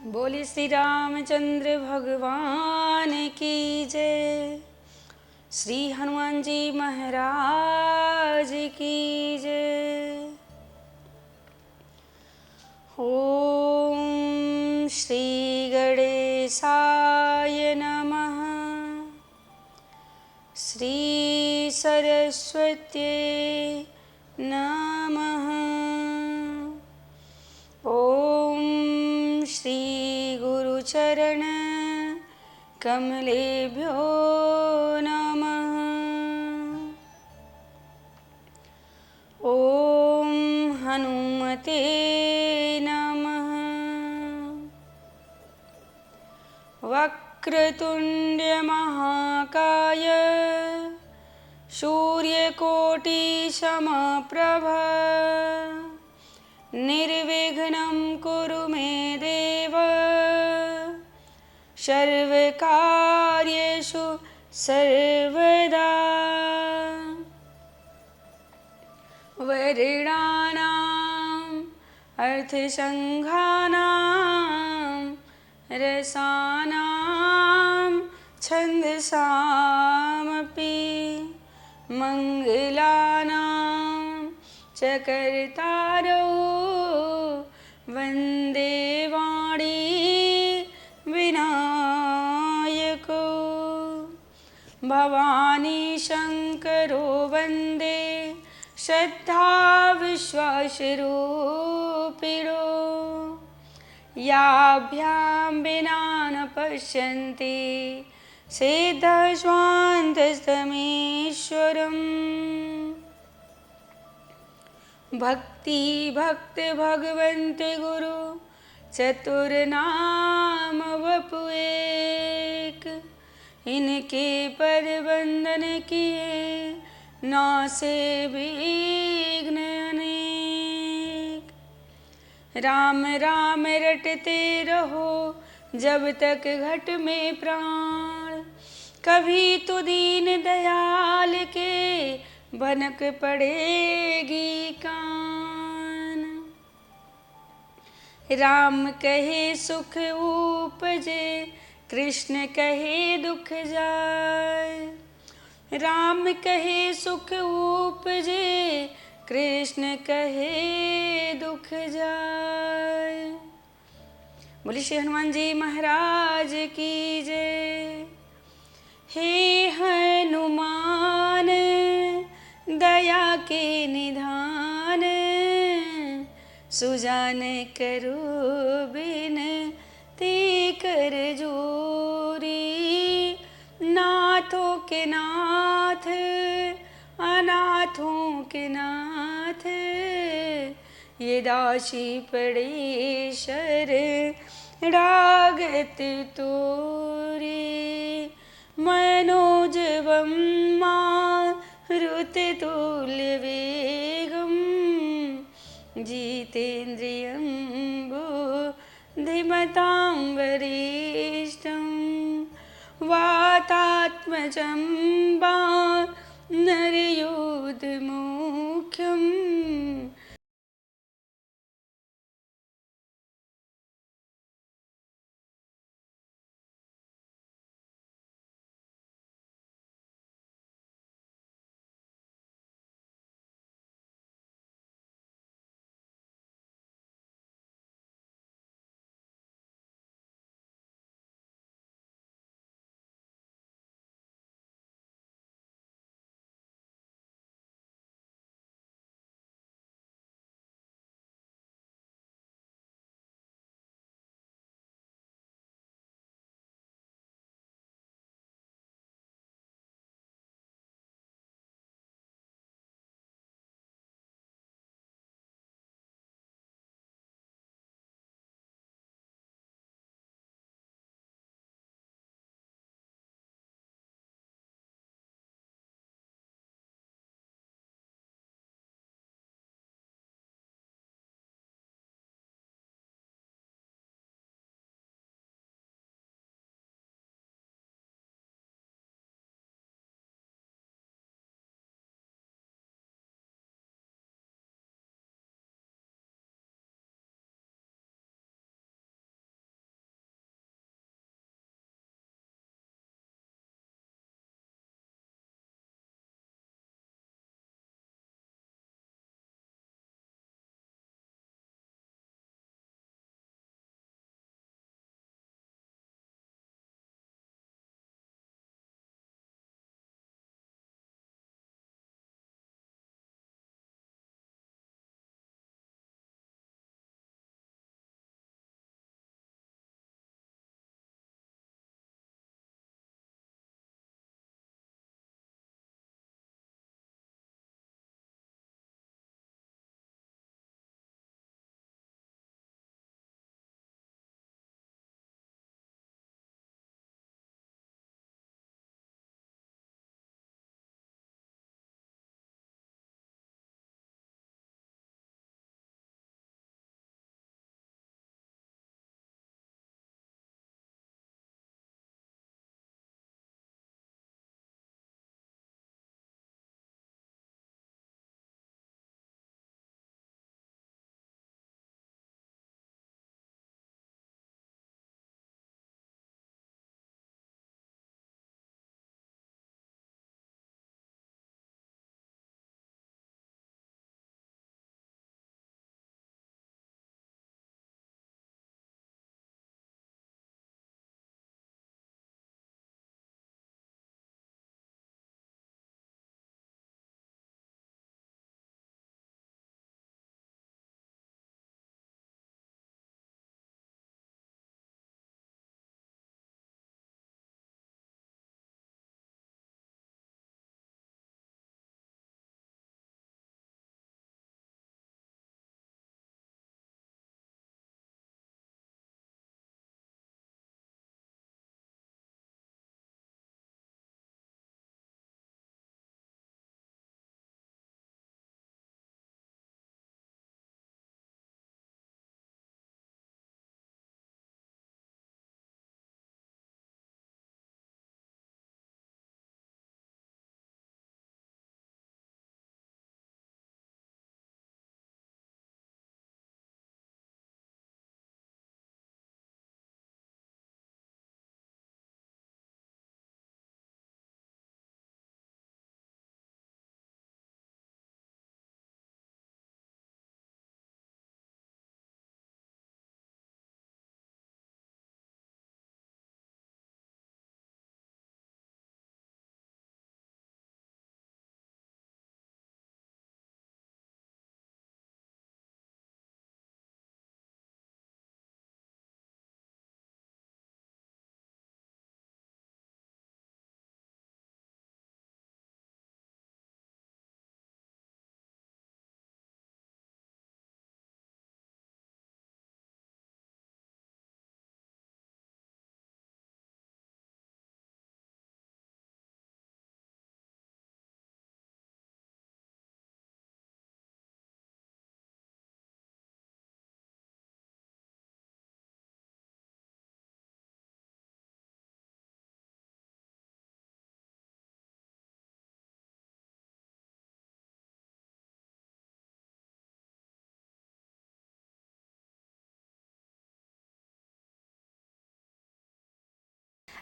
बोली श्री रामचंद्र भगवान की जय। श्री हनुमान जी महाराज की जय। ओम श्री गणेशाय नमः। श्री सरस्वत्यै नमः। ओम श्री गुरुचरण कमलेभ्यो नमः। ओम हनुमते नमः। वक्रतुंड महाकाय सूर्यकोटि समप्रभ निर्विघ्नं कुरु मे देव सर्वकार्येषु सर्वदा। वर्णानाम् अर्थसंघानां रसानां छन्दसामपि मङ्गलानां च कर्तारौ वन्दे वाणी विनायको। भवानी शङ्करो वन्दे श्रद्धा विश्वासरूपिणो। याभ्यां विना न पश्यन्ति सिद्धस्वान्तस्तमीश्वरम्। भक्ति भक्त भगवन्त गुरु चतुर्नाम वपु एक। इनके पर बंधन किए नासे विघ्न अनेक। राम राम रटते रहो जब तक घट में प्राण। कभी तो दीन दयाल के भनक पड़ेगी कान। राम कहे सुख उपजे कृष्ण कहे दुख जाय। राम कहे सुख उपजे कृष्ण कहे दुख जाय। बोलिए श्री हनुमान जी महाराज की जय। हे हनुमान दया के निधान सुजान करो बिनती कर जोरी। नाथों के नाथ अनाथों के नाथ ये दासी पड़े शरणागत तोरी। मनोजवं मारुततुल्यवेगं जितेन्द्रियं बुद्धिमतां वरिष्ठं। वातात्मजं वानरयूथमुख्यम्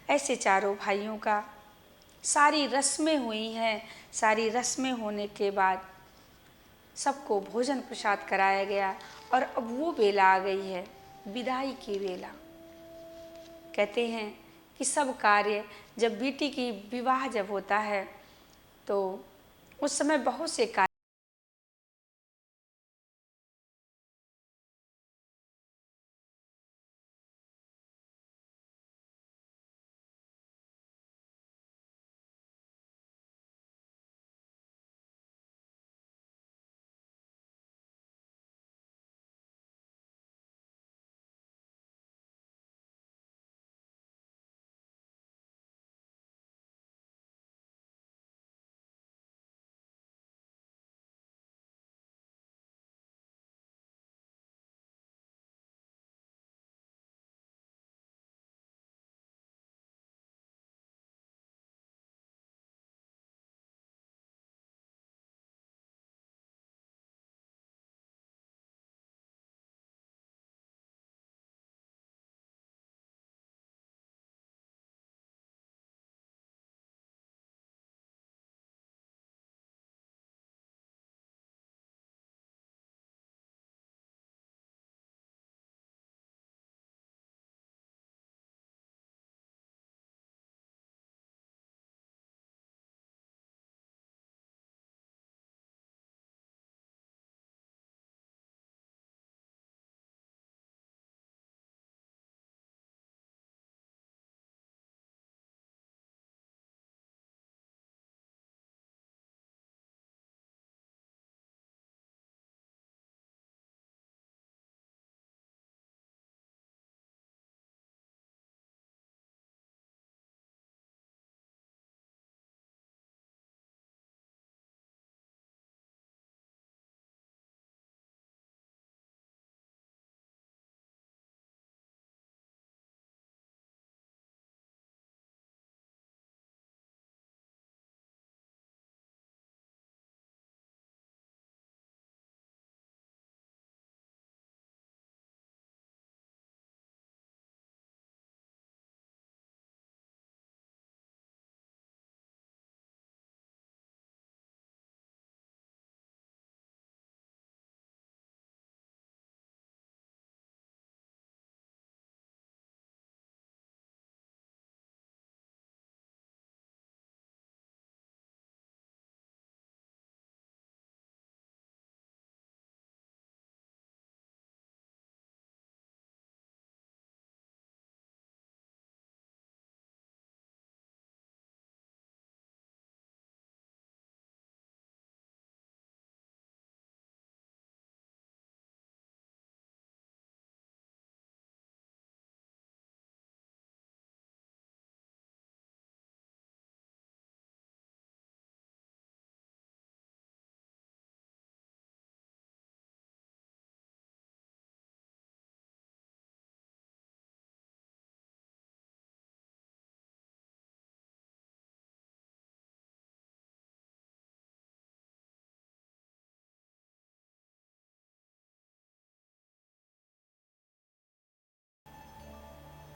ऐसे चारों भाइयों का सारी रस्में हुई हैं। सारी रस्में होने के बाद सबको भोजन प्रसाद कराया गया और अब वो बेला आ गई है, विदाई की बेला। कहते हैं कि सब कार्य, जब बेटी की विवाह जब होता है तो उस समय बहुत से कार्य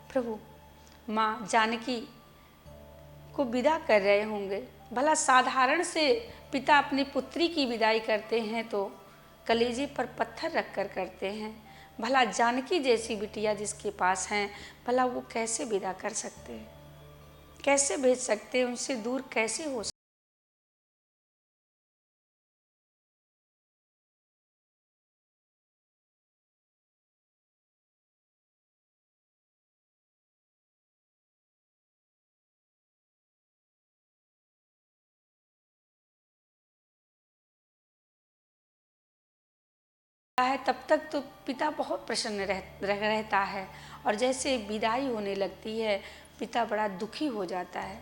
प्रभु माँ जानकी को विदा कर रहे होंगे। भला साधारण से पिता अपनी पुत्री की विदाई करते हैं तो कलेजे पर पत्थर रखकर करते हैं। भला जानकी जैसी बिटिया जिसके पास हैं, भला वो कैसे विदा कर सकते हैं, कैसे भेज सकते हैं, उनसे दूर कैसे हो सकते। है तब तक तो पिता बहुत प्रसन्न रहता है और जैसे विदाई होने लगती है पिता बड़ा दुखी हो जाता है।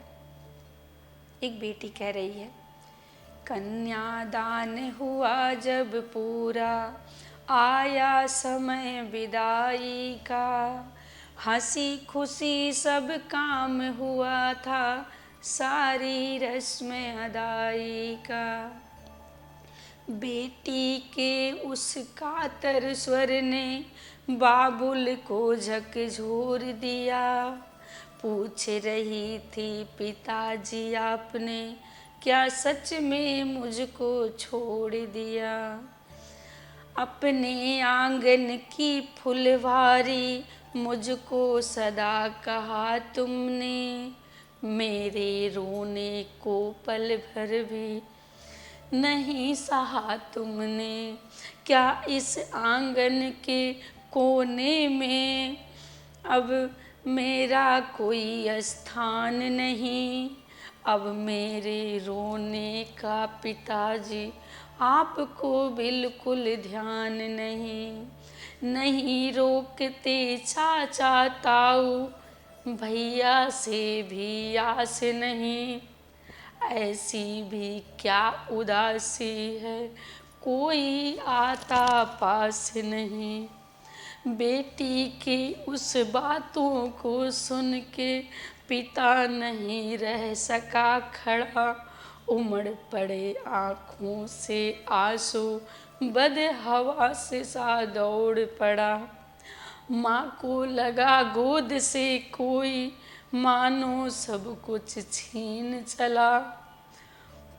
एक बेटी कह रही है, कन्यादान हुआ जब पूरा, आया समय विदाई का, हंसी खुशी सब काम हुआ था, सारी रस्म अदाई का। बेटी के उस कातर स्वर ने बाबुल को झकझोर दिया, पूछ रही थी पिताजी आपने क्या सच में मुझको छोड़ दिया। अपने आंगन की फुलवारी मुझको सदा कहा तुमने, मेरे रोने को पल भर भी नहीं सहा तुमने। क्या इस आंगन के कोने में अब मेरा कोई स्थान नहीं। अब मेरे रोने का पिताजी आपको बिल्कुल ध्यान नहीं। नहीं रोकते चाचा ताऊ भैया से भी आस नहीं। ऐसी भी क्या उदासी है कोई आता पास नहीं। बेटी की उस बातों को सुन के पिता नहीं रह सका खड़ा। उमड़ पड़े आँखों से आंसू बद हवा से सा दौड़ पड़ा। माँ को लगा गोद से कोई मानो सब कुछ छीन चला।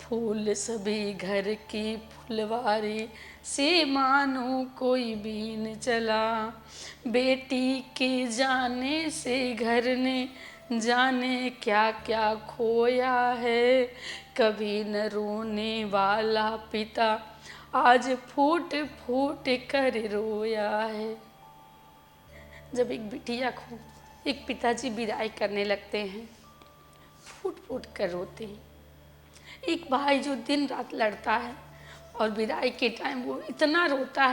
फूल सभी घर की फुलवारी से मानो कोई बीन चला। बेटी के जाने से घर ने जाने क्या क्या खोया है। कभी न रोने वाला पिता आज फूट फूट कर रोया है। जब एक बिटिया को एक पिताजी विदाई करने लगते हैं, फूट फूट कर रोते हैं। एक भाई जो दिन रात लड़ता है और विदाई के टाइम वो इतना रोता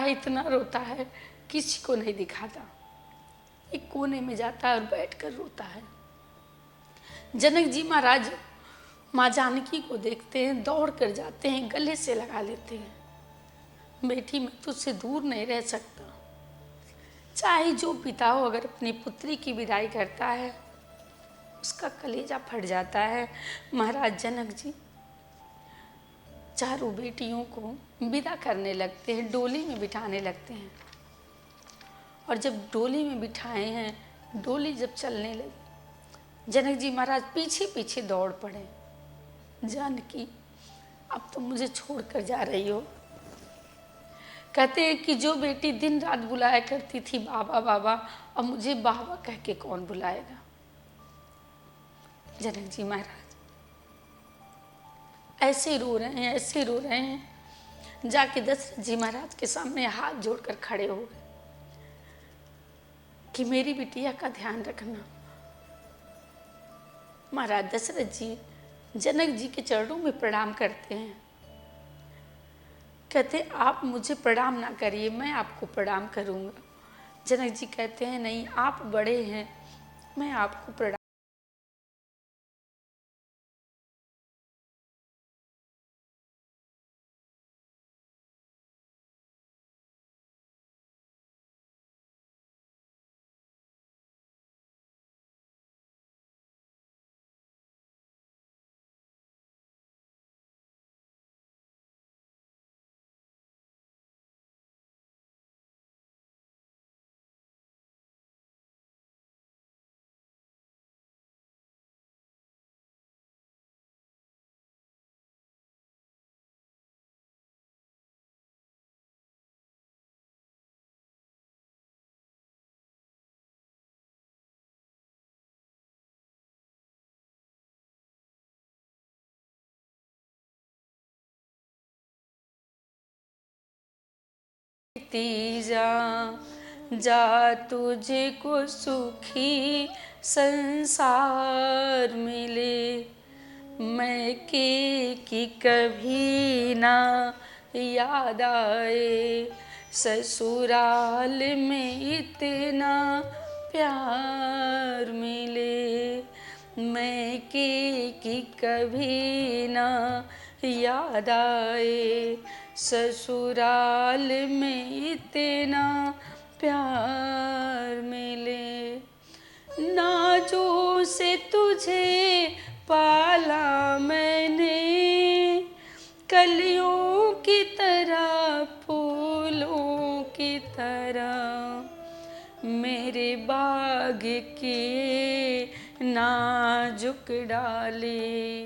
है किसी को नहीं दिखाता। एक कोने में जाता है और बैठकर रोता है। जनक जी महाराज माँ जानकी को देखते हैं, दौड़ कर जाते हैं, गले से लगा लेते हैं। बेटी मैं तुझसे दूर नहीं रह सकता। चाहे जो पिता हो अगर अपनी पुत्री की विदाई करता है उसका कलेजा फट जाता है। महाराज जनक जी चारों बेटियों को विदा करने लगते हैं, डोली में बिठाने लगते हैं। और जब डोली में बिठाए हैं, डोली जब चलने लगी, जनक जी महाराज पीछे पीछे दौड़ पड़े। जानकी अब तो मुझे छोड़कर जा रही हो। कहते हैं कि जो बेटी दिन रात बुलाया करती थी बाबा बाबा, अब मुझे बाबा कह के कौन बुलाएगा। जनक जी महाराज ऐसे रो रहे हैं। जाके दशरथ जी महाराज के सामने हाथ जोड़कर खड़े हो गए कि मेरी बिटिया का ध्यान रखना। महाराज दशरथ जी जनक जी के चरणों में प्रणाम करते हैं। कहते आप मुझे प्रणाम ना करिए, मैं आपको प्रणाम करूँगा। जनक जी कहते हैं नहीं, आप बड़े हैं, मैं आपको प्रणाम। तीजा जा तुझको सुखी संसार मिले। मैं के कि कभी ना याद आए, ससुराल में इतना प्यार मिले। मैं के कि कभी ना याद आए, ससुराल में इतना प्यार मिले। नाजों से तुझे पाला मैंने, कलियों की तरह फूलों की तरह। मेरे बाग के नाजुक डाले,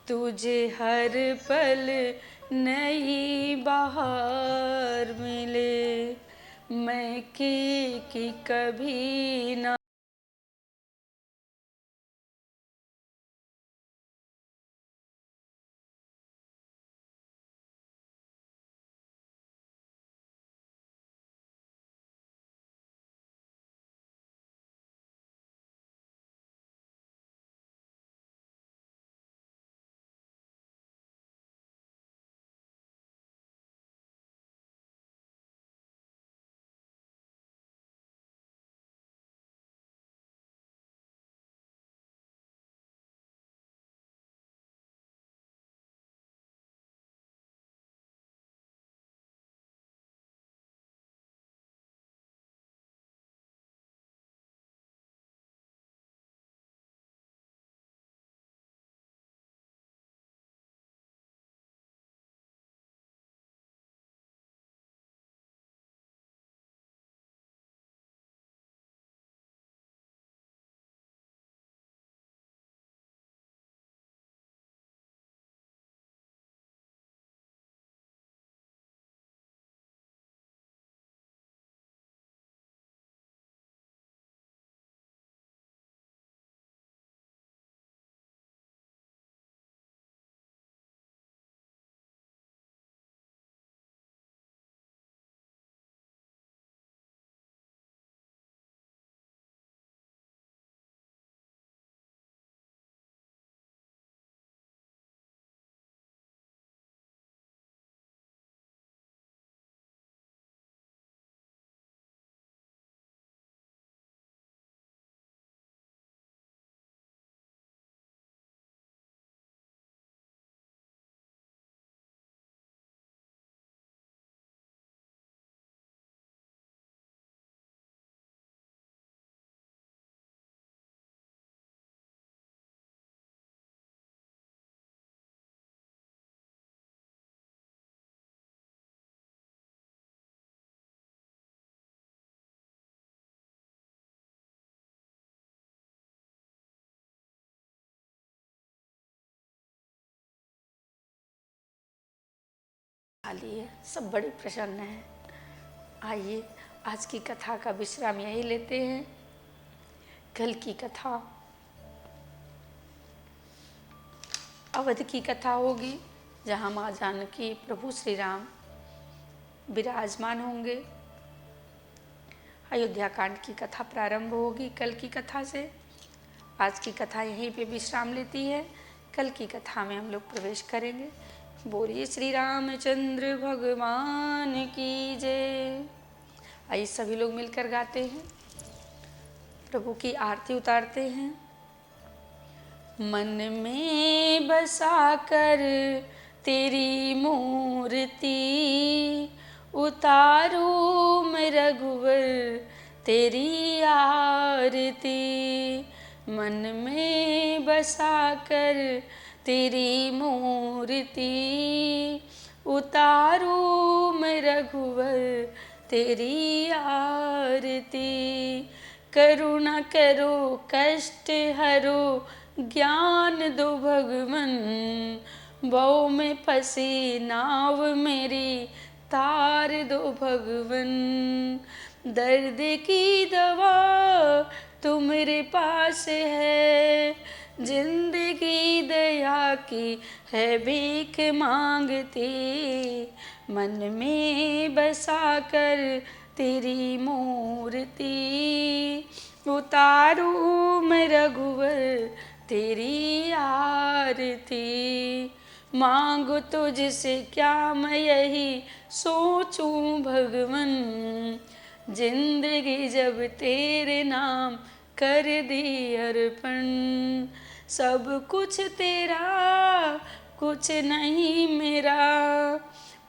तुझे हर पल नई बहार मिले। मैं की कभी ना लिए सब बड़े प्रसन्न हैं। आइए आज की कथा का विश्राम यही लेते हैं। कल की कथा अवध की कथा होगी, जहाँ माँ जानकी प्रभु श्री राम विराजमान होंगे। अयोध्या कांड की कथा प्रारंभ होगी कल की कथा से। आज की कथा यहीं पे विश्राम लेती है। कल की कथा में हम लोग प्रवेश करेंगे। बोलिए श्री रामचंद्र भगवान की जय। आइए सभी लोग मिलकर गाते हैं, प्रभु की आरती उतारते हैं। मन में बसा कर तेरी मूर्ति, उतारूं मैं रघुवर तेरी आरती। मन में बसा कर तेरी मूर्ति, उतारूं मैं रघुवर तेरी आरती। करुणा करो कष्ट हरो ज्ञान दो भगवन, बौ में फंसी नाव मेरी तार दो भगवन। दर्द की दवा तुम्हारे पास है, जिंदगी दया की है भीख मांगती। मन में बसा कर तेरी मूर्ति, उतारूं मैं रघुवर तेरी आरती। मांगो तुझसे क्या मैं यही सोचूं भगवन, जिंदगी जब तेरे नाम कर दी अर्पण। सब कुछ तेरा कुछ नहीं मेरा,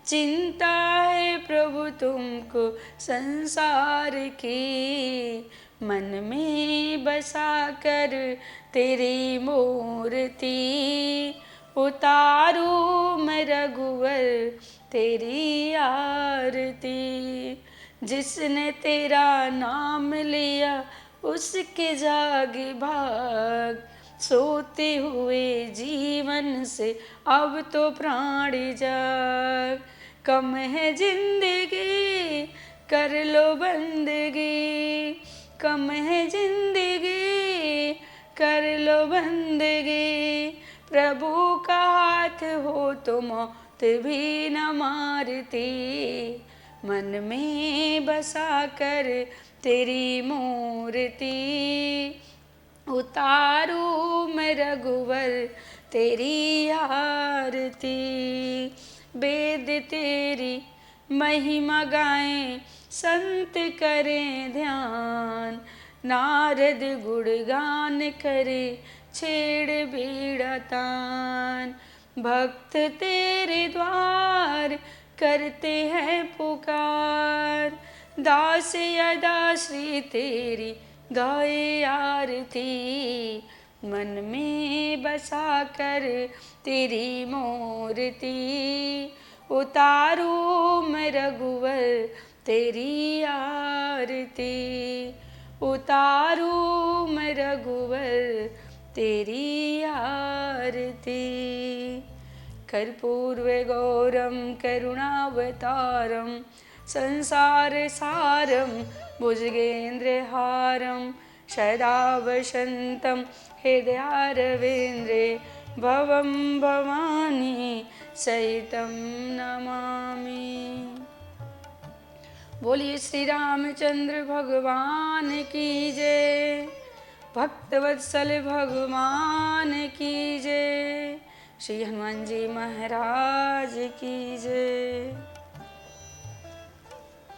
चिंता है प्रभु तुमको संसार की। मन में बसा कर तेरी मूर्ति, उतारूं मैं रघुवर तेरी आरती। जिसने तेरा नाम लिया उसके जागे भाग। सोते हुए जीवन से अब तो प्राण जाग। कम है जिंदगी कर लो बंदगी, कम है जिंदगी कर लो बंदगी। प्रभु का हाथ हो तो मौत भी न मारती। मन में बसा कर तेरी मूर्ति, उतारू मैं रघुवर तेरी आरती। वेद तेरी महिमा गाएं संत करें ध्यान। नारद गुणगान करे छेड़ बीड़ा तान। भक्त तेरे द्वार करते हैं पुकार। दास यदा श्री तेरी गाए आरती। मन में बसा कर तेरी मूर्ति, उतारू मैं रघुवर तेरी आरती। उतारू मैं रघुवर तेरी आरती। कर्पूर्व गौरम करुणावतारम संसार सारम भुजगेन्द्रहारम सदा वसन्तं हृदयारविन्द्रे भवं भवानी सहितं नमामि। बोलिए श्री रामचंद्र भगवान की जय, भक्तवत्सल भगवान की जय, श्री हनुमान जी महाराज की जय।